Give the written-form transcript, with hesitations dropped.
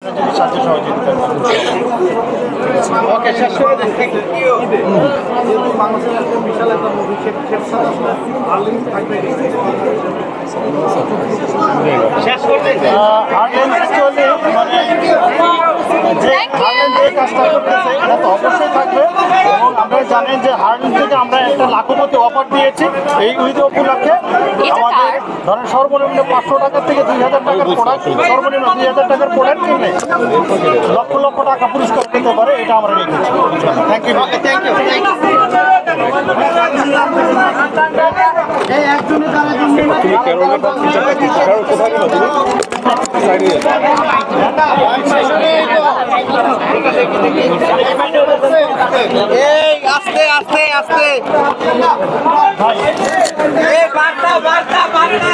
সাহায্য সহযোগিতা ওকে শেষ করে দেন বিশাল একটা মুভি শেষ করে দেন যে কাজটা করতেছে এটা তো অবশ্যই থাকবে এবং আপনারা জানেন যে হার্লেন থেকে আমরা একটা লাখপতি অফার দিয়েছি এই ঈদ উপলক্ষে আমাদের ধরেন সর্বনিম্ন 500 টাকা থেকে 2000 টাকার প্রোডাক্ট সর্বনিম্ন 2000 টাকার প্রোডাক্ট কিনলে লক্ষ লক্ষ টাকা পুরস্কার পেতে পারে এটা আমরা রেখেছি থ্যাংক ইউ থ্যাংক ইউ এই একজনের দ্বারা তুমি ক্যারোলের কোথায় গেল এই আস্তে আস্তে আস্তে এই বার্তা বার্তা বার্তা